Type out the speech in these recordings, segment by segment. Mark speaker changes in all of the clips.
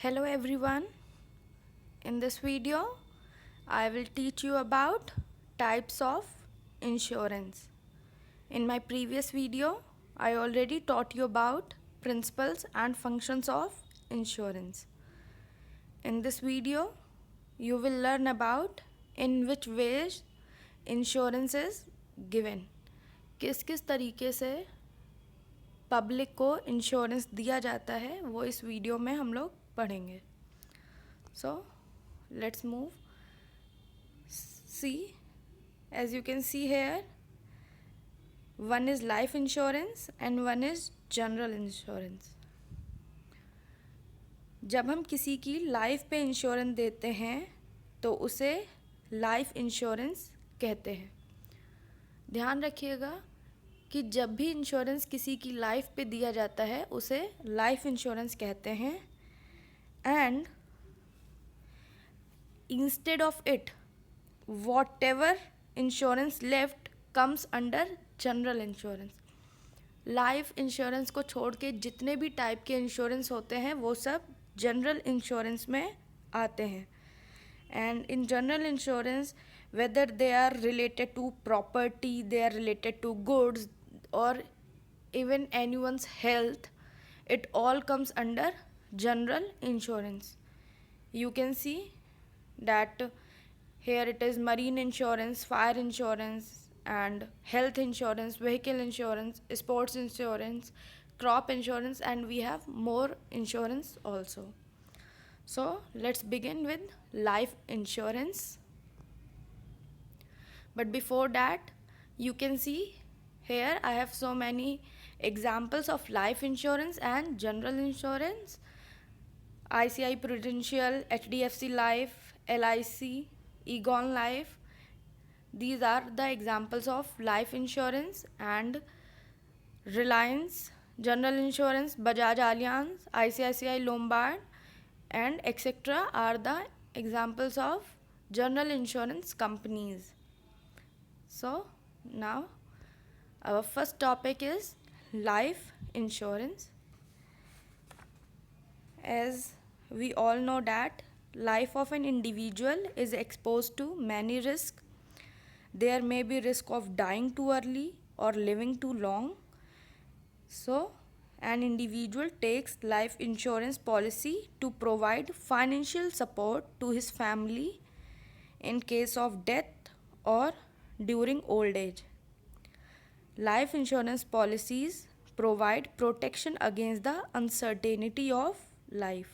Speaker 1: Hello everyone. In this video, I will teach you about types of insurance. In my previous video, I already taught you about principles and functions of insurance. In this video, you will learn about in which ways insurance is given. किस किस तरीके से public को insurance दिया जाता है वो इस वीडियो में हम लोग पढ़ेंगे. So let's move. See, as you can see here, one is life insurance and one is general insurance. जब हम किसी की लाइफ पे इंश्योरेंस देते हैं तो उसे लाइफ इंश्योरेंस कहते हैं. ध्यान रखिएगा कि जब भी इंश्योरेंस किसी की लाइफ पे दिया जाता है उसे लाइफ इंश्योरेंस कहते हैं. And instead of it, whatever insurance left comes under general insurance. Life insurance को छोड़ के जितने भी टाइप के इंश्योरेंस होते हैं वो सब जनरल इंश्योरेंस में आते हैं. And in general insurance whether they are related to property, they are related to goods or even anyone's health, it all comes under general insurance. You can see that here it is marine insurance, fire insurance and health insurance, vehicle insurance, sports insurance, crop insurance, and we have more insurance also. So let's begin with life insurance. But before that, you can see here I have so many examples of life insurance and general insurance. ICI Prudential, HDFC Life, LIC, Egon Life. These are the examples of life insurance. And Reliance General Insurance, Bajaj Allianz, ICICI Lombard and etc. are the examples of general insurance companies. So now our first topic is life insurance. As we all know that life of an individual is exposed to many risks. There may be risk of dying too early or living too long. So an individual takes life insurance policy to provide financial support to his family in case of death or during old age. Life insurance policies provide protection against the uncertainty of life.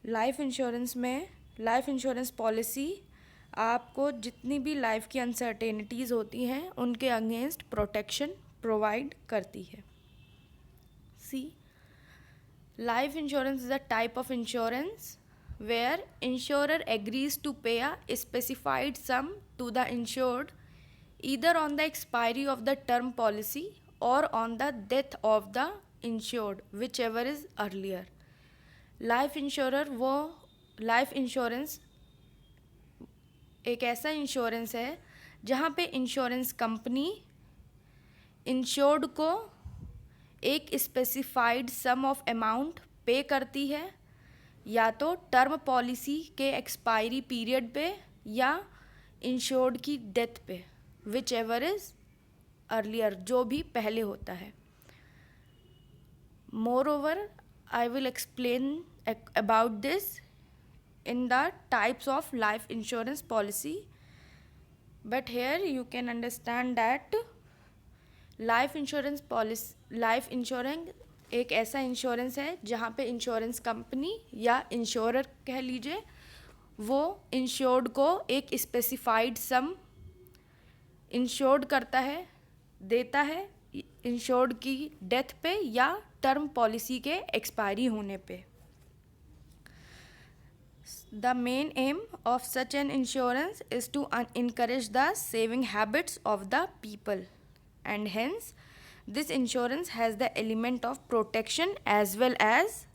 Speaker 1: Life insurance में life insurance policy आपको जितनी भी life की uncertainties होती हैं उनके against protection provide करती है. See, life insurance is a type of insurance where insurer agrees to pay a specified sum to the insured either on the expiry of the term policy or on the death of the insured, whichever is earlier. Life insurance एक ऐसा insurance है जहाँ पे insurance company insured को एक specified some of amount पे करती है या तो टर्म पॉलिसी के एक्सपायरी पीरियड पे या इंश्योर्ड की डेथ पे, विच एवर इज़ अर्लियर, जो भी पहले होता है. Moreover, I will explain about this in the types of life insurance policy. But here you can understand that life insurance एक ऐसा इंश्योरेंस है जहाँ पे इंश्योरेंस कंपनी या इंश्योरर कह लीजिए वो इंश्योर्ड को एक स्पेसिफाइड सम इंश्योर्ड करता है, देता है इंश्योर्ड की डेथ पे या टर्म पॉलिसी के एक्सपायरी होने पे. The main aim of such an insurance is to encourage the saving habits of the people and hence this insurance has the element of protection as well as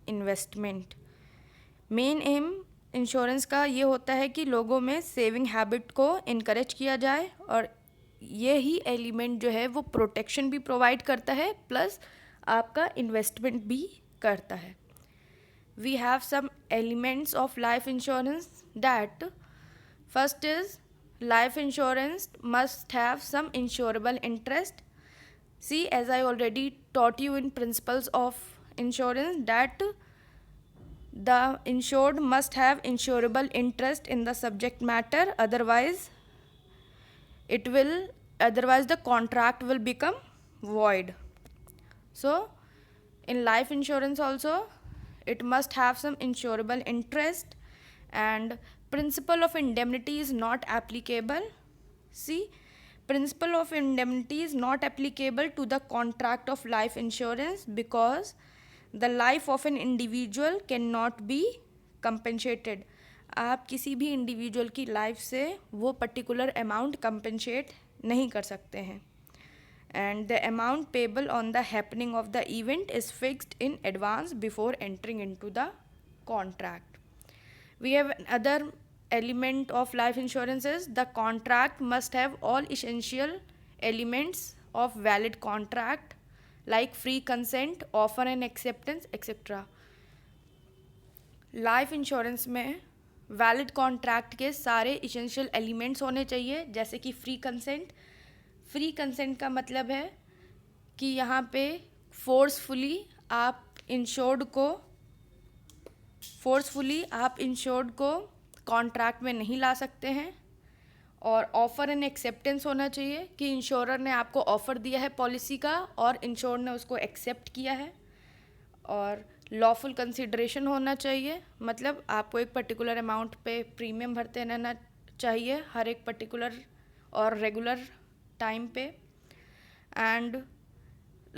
Speaker 1: investment. Main aim insurance का ये होता है कि लोगों में saving habit को encourage किया जाए और ये ही एलिमेंट जो है वो प्रोटेक्शन भी प्रोवाइड करता है प्लस आपका इन्वेस्टमेंट भी करता है. we have some elements of life insurance. That first is, life insurance must have some insurable interest. See, as I already taught you in principles of insurance, that the insured must have insurable interest in the subject matter, it will otherwise the contract will become void. So in life insurance also, it must have some insurable interest, and principle of indemnity is not applicable. See, principle of indemnity is not applicable to the contract of life insurance because the life of an individual cannot be compensated. आप किसी भी individual की life से वो particular amount compensate नहीं कर सकते हैं. And the amount payable on the happening of the event is fixed in advance before entering into the contract. We have another element of life insurance is the contract must have all essential elements of valid contract like free consent, offer and acceptance, etc. Life insurance में valid contract के सारे essential elements होने चाहिए, जैसे कि free consent. Free consent का मतलब है कि यहाँ पे फोर्सफुली आप इंश्योर्ड को कॉन्ट्रैक्ट में नहीं ला सकते हैं. और ऑफ़र एंड एक्सेप्टेंस होना चाहिए कि इंश्योरर ने आपको ऑफ़र दिया है पॉलिसी का और इंश्योर ने उसको एक्सेप्ट किया है. और लॉफुल कंसिडरेशन होना चाहिए, मतलब आपको एक पर्टिकुलर अमाउंट पे प्रीमियम भरते रहना चाहिए हर एक पर्टिकुलर और रेगुलर टाइम पे. And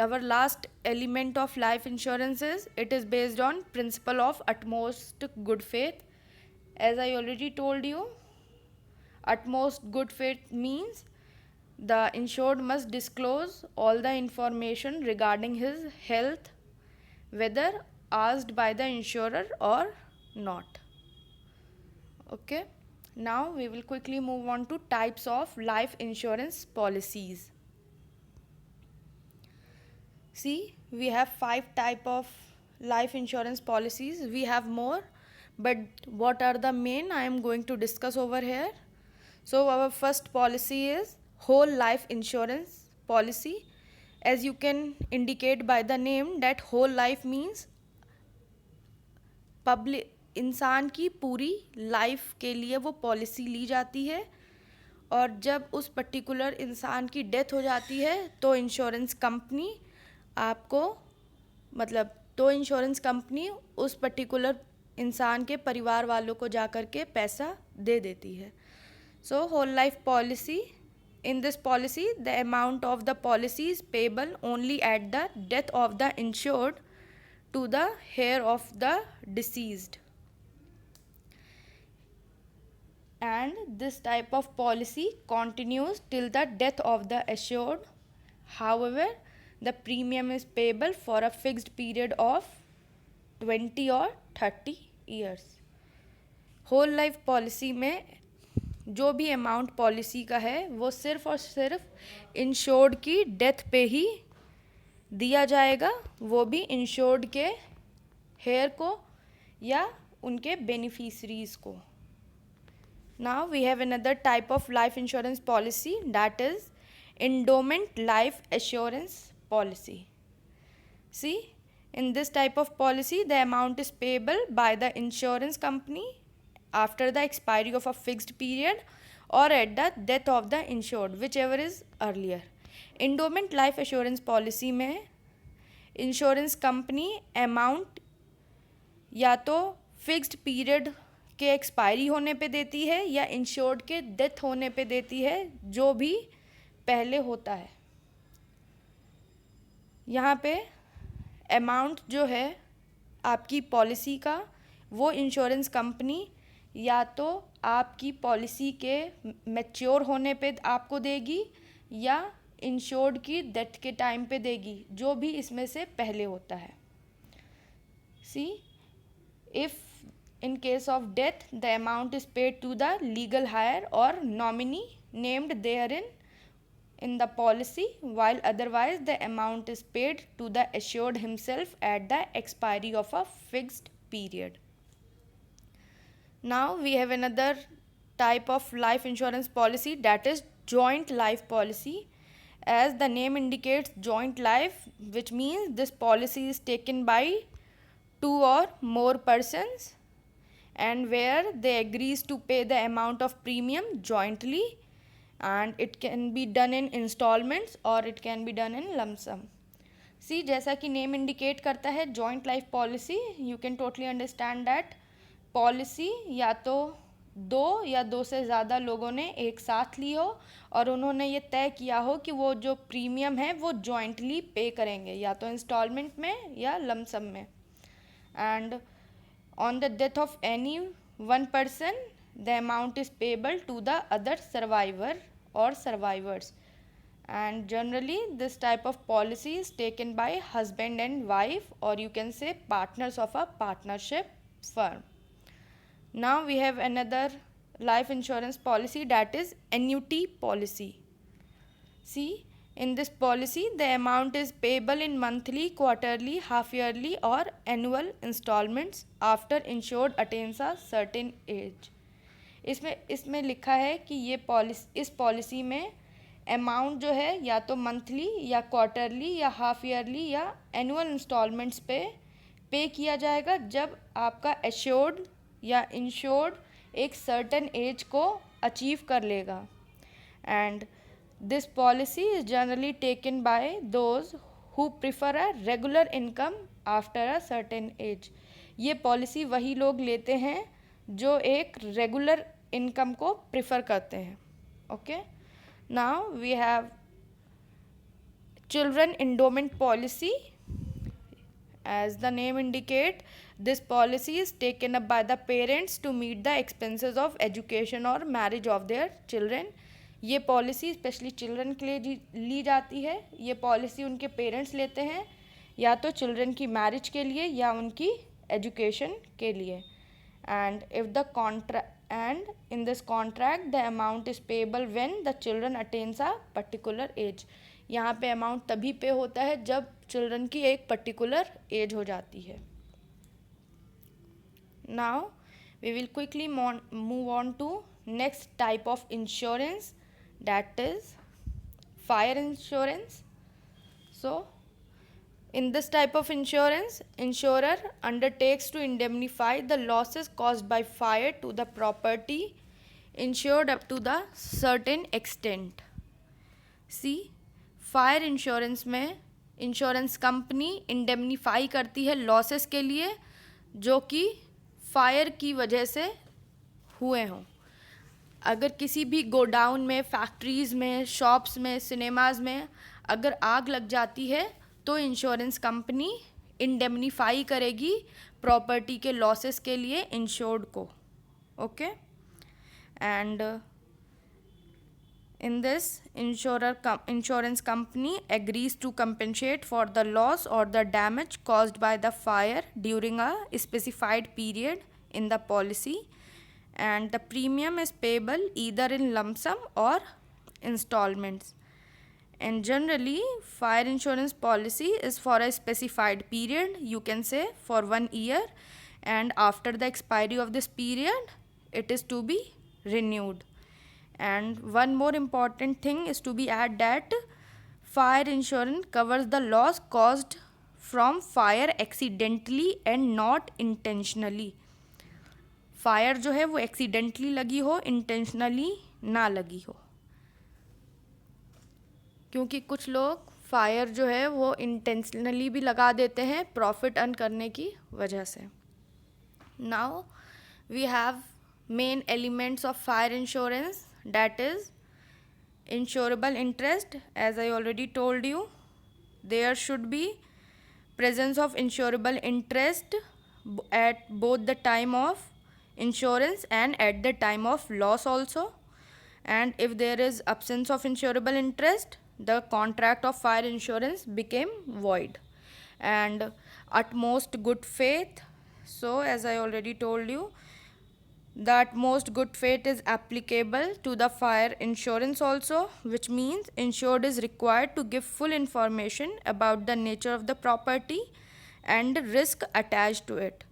Speaker 1: our last element of life insurance is it is based on principle of utmost good faith. As I already told you, utmost good faith means the insured must disclose all the information regarding his health, whether asked by the insurer or not. Okay, now we will quickly move on to types of life insurance policies. See, we have 5 type of life insurance policies. We have more, but what are the main I am going to discuss over here. So our first policy is whole life insurance policy. As you can indicate by the name that whole life means public इंसान की पूरी life के लिए वो policy ली जाती है, और जब उस पर्टिकुलर इंसान की डेथ हो जाती है तो इंश्योरेंस कंपनी उस पर्टिकुलर इंसान के परिवार वालों को जा कर के पैसा दे देती है. So whole life policy, in this policy the amount of the policy is payable only at the death of the insured to the heir of the deceased, and this type of policy continues till the death of the assured. However, the premium is payable for a fixed period of 20 or 30 years. whole life policy में जो भी amount policy का है वो सिर्फ और सिर्फ insured की डेथ पे ही दिया जाएगा, वो भी इंश्योर्ड के हेयर को या उनके बेनिफिशरीज को. Now we have another type of life insurance policy, that is endowment life assurance policy. See, in this type of policy the amount is payable by the insurance company after the expiry of a fixed period or at the death of the insured, whichever is earlier. Endowment life assurance policy में insurance company amount या तो fixed period के expiry होने पे देती है या insured के डेथ होने पे देती है, जो भी पहले होता है. यहाँ पे अमाउंट जो है आपकी पॉलिसी का वो इंश्योरेंस कंपनी या तो आपकी पॉलिसी के मैच्योर होने पे आपको देगी या इंश्योर्ड की डेथ के टाइम पे देगी, जो भी इसमें से पहले होता है. सी, if in case of death the amount is paid to the legal heir or nominee named therein in the policy, while otherwise the amount is paid to the assured himself at the expiry of a fixed period. Now we have another type of life insurance policy, that is joint life policy. As the name indicates, joint life, which means this policy is taken by two or more persons, and where they agrees to pay the amount of premium jointly, and it can be done in installments or it can be done in lump sum. सी जैसा कि name indicate करता है joint life policy, you can totally understand that policy या तो दो या दो से ज़्यादा लोगों ने एक साथ ली हो और उन्होंने ये तय किया हो कि वो जो प्रीमियम है वो जॉइंटली पे करेंगे, या तो इंस्टॉलमेंट में या लम सम में. And on the death of any one person the amount is payable to the other survivor और survivors. And generally this type of policy is taken by husband and wife, or you can say partners of a partnership firm. Now we have another life insurance policy, that is annuity policy. See, in this policy the amount is payable in monthly, quarterly, half yearly or annual installments after insured attains a certain age. इसमें लिखा है कि ये इस policy में amount जो है या तो मंथली या क्वार्टरली या हाफ ईयरली या एनुअल इंस्टॉलमेंट्स पे किया जाएगा जब आपका एश्योर्ड या इंश्योर्ड एक सर्टेन एज को अचीव कर लेगा. And this policy is generally taken by those who prefer a regular income after a certain age. ये पॉलिसी वही लोग लेते हैं जो एक रेगुलर इनकम को प्रिफर करते हैं. Okay. Now we have children endowment policy. As the name indicate, this policy is taken up by the parents to meet the expenses of education or marriage of their children. ये policy specially children के लिए ली जाती है. ये policy उनके parents लेते हैं या तो चिल्ड्रन की मैरिज के लिए या उनकी एजुकेशन के लिए. And if the in this contract the amount is payable when the children attains a particular age. यहाँ पे अमाउंट तभी पे होता है जब चिल्ड्रन की एक पर्टिकुलर एज हो जाती है. Now we will quickly move on to next type of insurance, that is fire insurance. So in this type of insurance, insurer undertakes to indemnify the losses caused by fire to the property insured up to the certain extent. See, fire insurance में insurance company indemnify करती है losses के लिए जो कि fire की वजह से हुए हों. अगर किसी भी गोडाउन में, फैक्ट्रीज़ में, शॉप्स में, सिनेमाज में अगर आग लग जाती है तो इंश्योरेंस कंपनी इंडेमनीफाई करेगी प्रॉपर्टी के लॉसेस के लिए इंश्योर्ड को. Okay. And in this insurance company agrees to compensate for the loss और the damage caused by the fire during a specified period in the policy, and the premium is payable either in lump sum or installments. And generally fire insurance policy is for a specified period, you can say for 1 year, and after the expiry of this period it is to be renewed. And one more important thing is to be added, that fire insurance covers the loss caused from fire accidentally and not intentionally. Fire जो है वो accidentally लगी हो, intentionally ना लगी हो. क्योंकि कुछ लोग फायर जो है वो इंटेंशनली भी लगा देते हैं प्रॉफिट अर्न करने की वजह से. Now we have main elements of fire insurance, that is insurable interest. As I already told you, there should be presence of insurable interest at both the time of insurance and at the time of loss also. And if there is absence of insurable interest, the contract of fire insurance became void. And utmost good faith, so as I already told you, the utmost good faith is applicable to the fire insurance also, which means insured is required to give full information about the nature of the property and risk attached to it.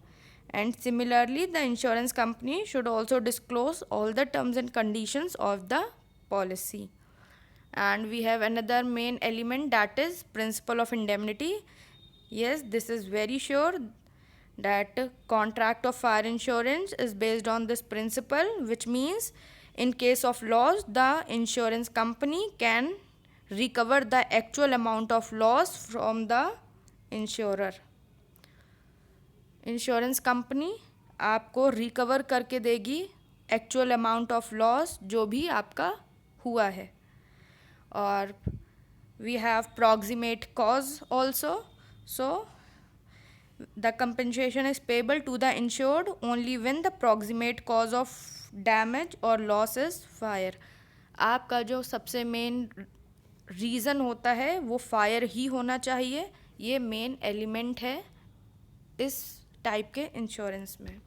Speaker 1: And similarly, the insurance company should also disclose all the terms and conditions of the policy. And we have another main element, that is principle of indemnity. Yes, this is very sure that contract of fire insurance is based on this principle, which means in case of loss, the insurance company can recover the actual amount of loss from the insurer. Insurance company आपको recover करके देगी actual amount of loss जो भी आपका हुआ है. और we have proximate cause also. So the compensation is payable to the insured only when the proximate cause of damage और लॉस इज फायर. आपका जो सबसे मेन रीज़न होता है वो फायर ही होना चाहिए. ये मेन एलिमेंट है इस टाइप के इंश्योरेंस में.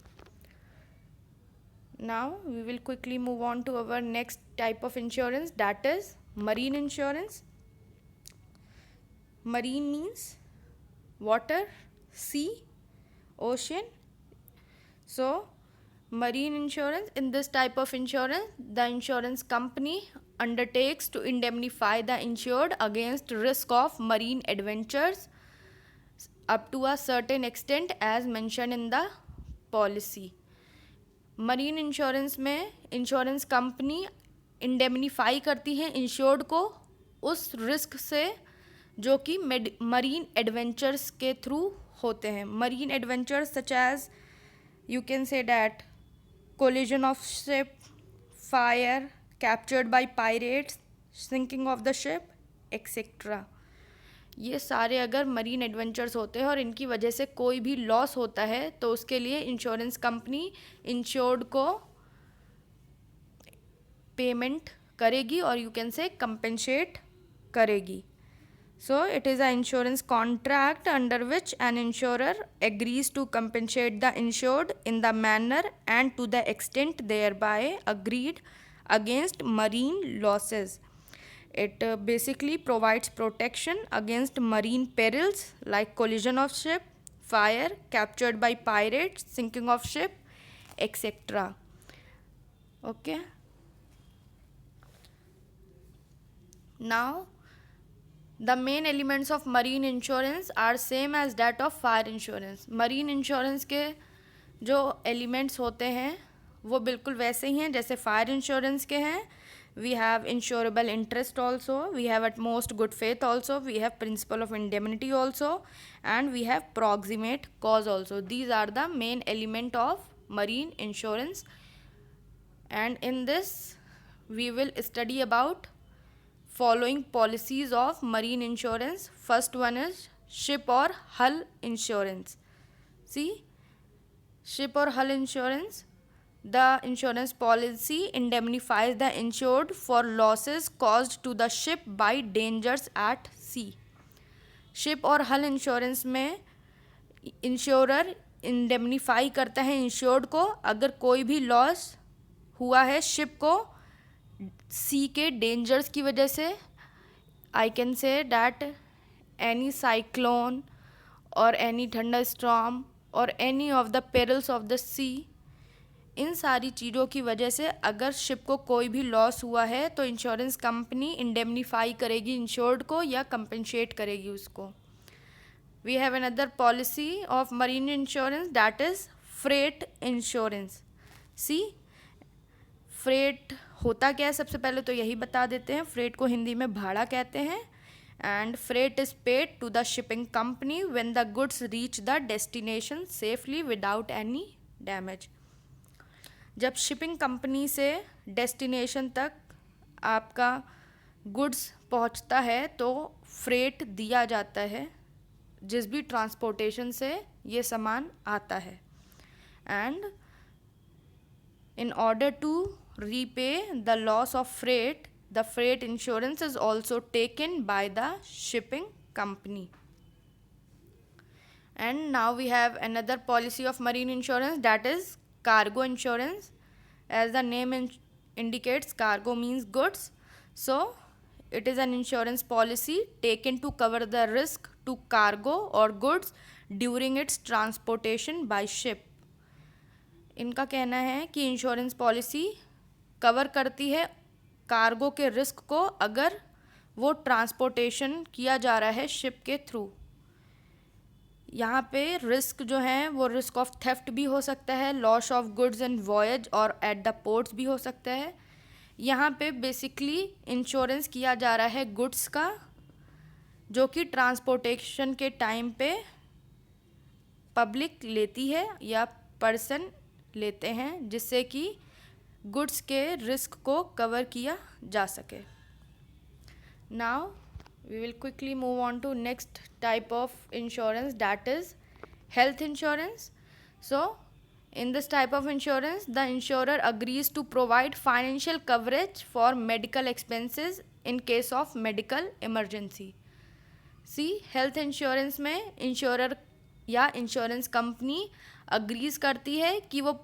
Speaker 1: Now we will quickly move on to our next type of insurance, that is marine insurance. Marine means water, sea, ocean. So marine insurance, in this type of insurance, the insurance company undertakes to indemnify the insured against risk of marine adventures up to a certain extent as mentioned in the policy. Marine insurance में insurance company indemnify करती है insured को उस risk से जो कि marine adventures के through होते हैं. Marine adventures such as you can say that collision of ship, fire, captured by pirates, sinking of the ship, etcetera. ये सारे अगर मरीन एडवेंचर्स होते हैं और इनकी वजह से कोई भी लॉस होता है तो उसके लिए इंश्योरेंस कंपनी इंश्योर्ड को पेमेंट करेगी और यू कैन से कंपेंसेट करेगी. So it is an insurance contract under which an insurer agrees to compensate the insured in the manner and to the extent thereby agreed against marine losses. It basically provides protection against marine perils like collision of ship, fire, captured by pirates, sinking of ship, etc. Okay. Now the main elements of marine insurance are same as that of fire insurance. marine insurance के जो elements होते हैं वो बिल्कुल वैसे ही हैं जैसे fire insurance के हैं. we have insurable interest also, we have utmost good faith also, we have principle of indemnity also, and we have proximate cause also. These are the main element of marine insurance, and in this we will study about following policies of marine insurance. First one is ship or hull insurance. See, ship or hull insurance, the insurance policy indemnifies the insured for losses caused to the ship by dangers at sea. Ship और हल insurance में insurer indemnify करता है insured को अगर कोई भी loss हुआ है शिप को सी के डेंजर्स की वजह से. I can say that any cyclone और एनी थंडर स्टॉर्म और any of the perils of the sea, इन सारी चीज़ों की वजह से अगर शिप को कोई भी लॉस हुआ है तो इंश्योरेंस कंपनी इंडेमनीफाई करेगी इंश्योर्ड को या कंपनसेट करेगी उसको. We have another policy of marine insurance, that is freight insurance. See, freight होता क्या है सबसे पहले तो यही बता देते हैं. फ्रेट को हिंदी में भाड़ा कहते हैं. And freight is paid to the shipping company when the goods reach the destination safely without any damage. जब शिपिंग कंपनी से डेस्टिनेशन तक आपका गुड्स पहुंचता है तो फ्रेट दिया जाता है जिस भी ट्रांसपोर्टेशन से ये सामान आता है. And in order to repay the loss of freight, the freight insurance is also taken by the shipping company. And now we have another policy of marine insurance, that is cargo insurance. As the name indicates, cargo means goods. So it is an insurance policy taken to cover the risk to cargo or goods during its transportation by ship. इनका कहना है कि insurance policy cover करती है cargo के risk को अगर वो ट्रांसपोर्टेशन किया जा रहा है शिप के थ्रू। यहाँ पे रिस्क जो है वो रिस्क ऑफ थेफ्ट भी हो सकता है, loss of goods and voyage और एट द पोर्ट्स भी हो सकता है। यहाँ पे बेसिकली इंश्योरेंस किया जा रहा है गुड्स का, जो कि ट्रांसपोर्टेशन के टाइम पे पब्लिक लेती है या पर्सन लेते हैं, जिससे कि गुड्स के रिस्क को कवर किया जा सके। Now we will quickly move on to next type of insurance, that is health insurance. So in this type of insurance, the insurer agrees to provide financial coverage for medical expenses in case of medical emergency. See, health insurance में insurer या insurance company agrees करती है कि वो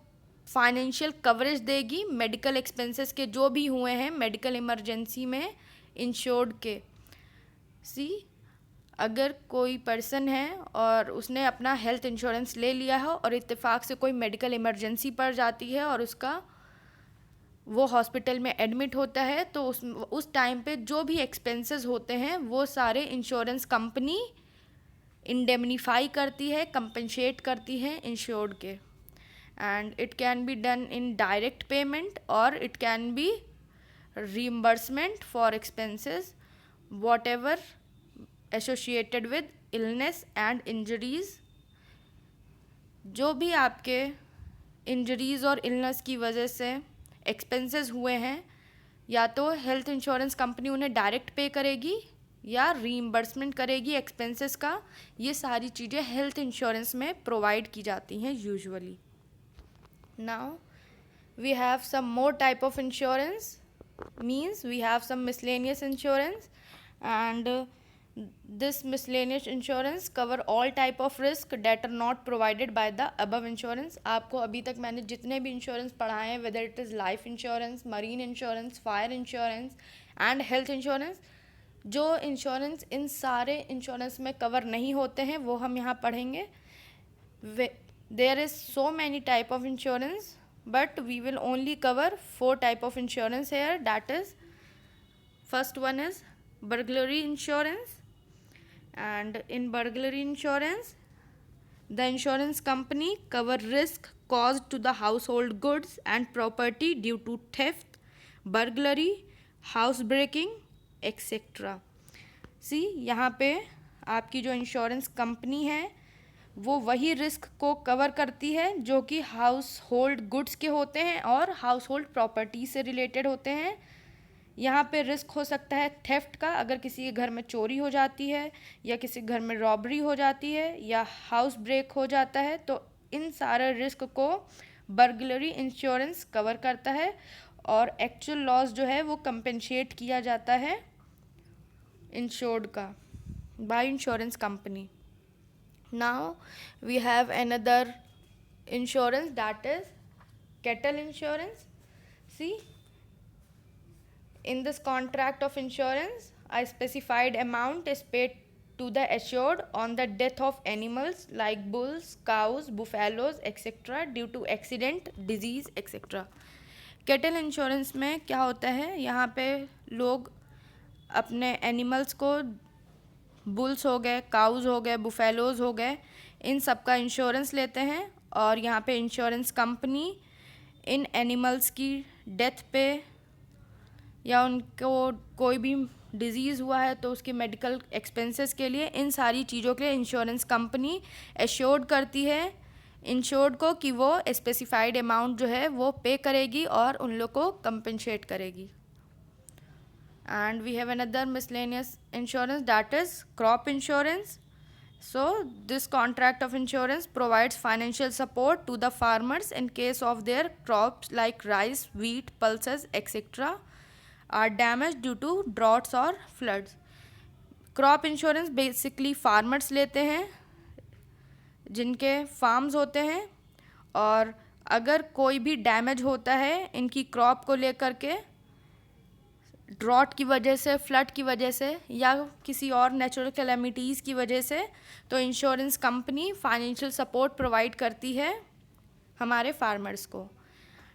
Speaker 1: financial coverage देगी medical expenses के जो भी हुए हैं मेडिकल इमरजेंसी में इंश्योर्ड के। सी, अगर कोई पर्सन है और उसने अपना हेल्थ इंश्योरेंस ले लिया हो और इत्तेफाक से कोई मेडिकल इमरजेंसी पड़ जाती है और उसका वो हॉस्पिटल में एडमिट होता है, तो उस टाइम पे जो भी एक्सपेंसेस होते हैं वो सारे इंश्योरेंस कंपनी इंडेमनीफाई करती है, कंपनसेट करती है इंश्योर्ड के। And it can be done in direct payment और it can be reimbursement for expenses whatever associated with illness and injuries। जो भी आपके इंजरीज़ और इलनेस की वजह से एक्सपेंसेस हुए हैं, या तो हेल्थ इंश्योरेंस कंपनी उन्हें डायरेक्ट पे करेगी या रीइम्बर्समेंट करेगी एक्सपेंसेस का। ये सारी चीज़ें हेल्थ इंश्योरेंस में प्रोवाइड की जाती हैं usually. Now we have some more type of insurance, means we have some miscellaneous insurance, and this miscellaneous insurance cover all type of risk that are not provided by the above insurance। आपको अभी तक मैंने जितने भी insurance पढ़ाए हैं, whether it is life insurance, marine insurance, fire insurance and health insurance, जो insurance इन सारे इंश्योरेंस में कवर नहीं होते हैं वो हम यहाँ पढ़ेंगे। There is so many type of insurance, but we will only cover 4 type of insurance here, that is first one is burglary insurance, and in burglary insurance the insurance company cover risk caused to the household goods and property due to theft, burglary, house breaking etc। सी, यहाँ पे आपकी जो insurance company है वो वही risk को cover करती है जो कि हाउस होल्ड गुड्स के होते हैं और हाउस होल्ड प्रॉपर्टी से रिलेटेड होते हैं। यहाँ पे रिस्क हो सकता है थेफ्ट का, अगर किसी के घर में चोरी हो जाती है या किसी घर में रॉबरी हो जाती है या हाउस ब्रेक हो जाता है, तो इन सारे रिस्क को बर्गलरी इंश्योरेंस कवर करता है और एक्चुअल लॉस जो है वो कंपेंसेट किया जाता है इंश्योर्ड का by insurance company. Now we have another insurance, that is cattle insurance. See, in this contract of insurance, a specified amount is paid to the assured on the death of animals like bulls, cows, buffaloes etc. due to accident, disease etc। Cattle insurance में क्या होता है, यहाँ पे लोग अपने animals को, bulls हो गए, काउज हो गए, बुफेलोज हो गए, इन सब का इंश्योरेंस लेते हैं और यहाँ पे इंश्योरेंस कंपनी इन एनिमल्स की डेथ पे या उनको कोई भी डिजीज़ हुआ है तो उसके मेडिकल एक्सपेंसेस के लिए, इन सारी चीज़ों के लिए इंश्योरेंस कंपनी एश्योर्ड करती है इंश्योर्ड को कि वो स्पेसिफाइड अमाउंट जो है वो पे करेगी और उन लोग को कंपनसेट करेगी। And we have another miscellaneous insurance, that is crop insurance। So this contract of insurance provides financial support to the farmers in case of their crops like rice, wheat, pulses etc. are damaged due to droughts or floods। Crop insurance basically farmers लेते हैं जिनके farms होते हैं, और अगर कोई भी damage होता है इनकी क्रॉप को लेकर के ड्रॉट की वजह से, फ्लड की वजह से या किसी और नेचुरल कैलेमिटीज़ की वजह से, तो insurance company financial support provide करती है हमारे फार्मर्स को.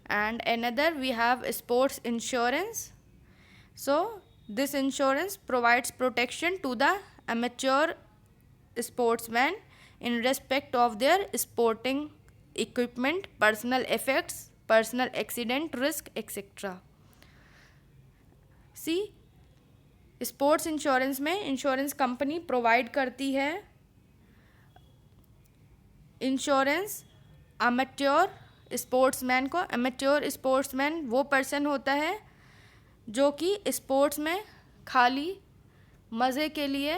Speaker 1: And another we have sports insurance. So this insurance provides protection to the amateur sportsman in respect of their sporting equipment, personal effects, personal accident risk, etc. See, sports insurance में insurance company provide करती है insurance amateur sportsman को. Amateur sportsman वो person होता है जो कि sports में खाली मज़े के लिए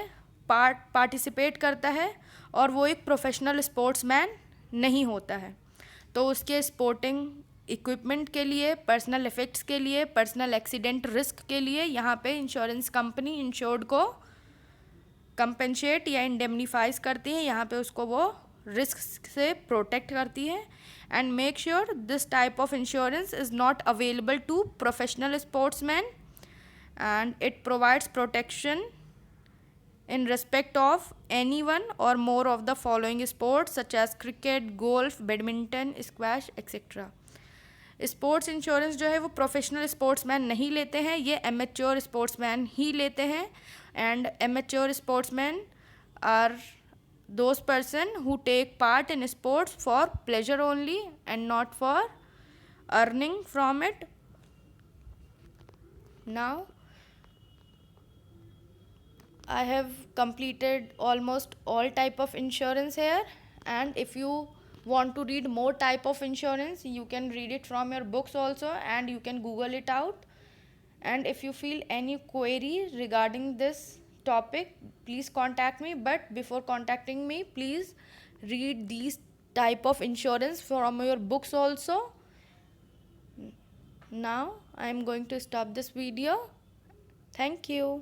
Speaker 1: पार्टिसिपेट करता है और वो एक प्रोफेशनल स्पोर्ट्समैन नहीं होता है. तो उसके स्पोर्टिंग इक्विपमेंट के लिए, पर्सनल इफ़ेक्ट्स के लिए, पर्सनल एक्सीडेंट रिस्क के लिए यहाँ पे इंश्योरेंस कंपनी इंश्योर्ड को कंपेंसेट या इंडेमनीफाइज करती है. यहाँ पे उसको वो रिस्क से प्रोटेक्ट करती है. And make sure this type of insurance is not available to professional sportsman and it provides protection in respect of any one or more of the following sports such as cricket, golf, badminton, squash, etc. Sports insurance जो है वो professional sportsman नहीं लेते हैं, ये amateur sportsman ही लेते हैं. And amateur sportsman are those person who take part in sports for pleasure only and not for earning from it. Now I have completed almost all type of insurance here, and if you want to read more type of insurance, you can read it from your books also, and you can Google it out. And if you feel any query regarding this topic, please contact me. But before contacting me, please read these type of insurance from your books also. Now I am going to stop this video. Thank you.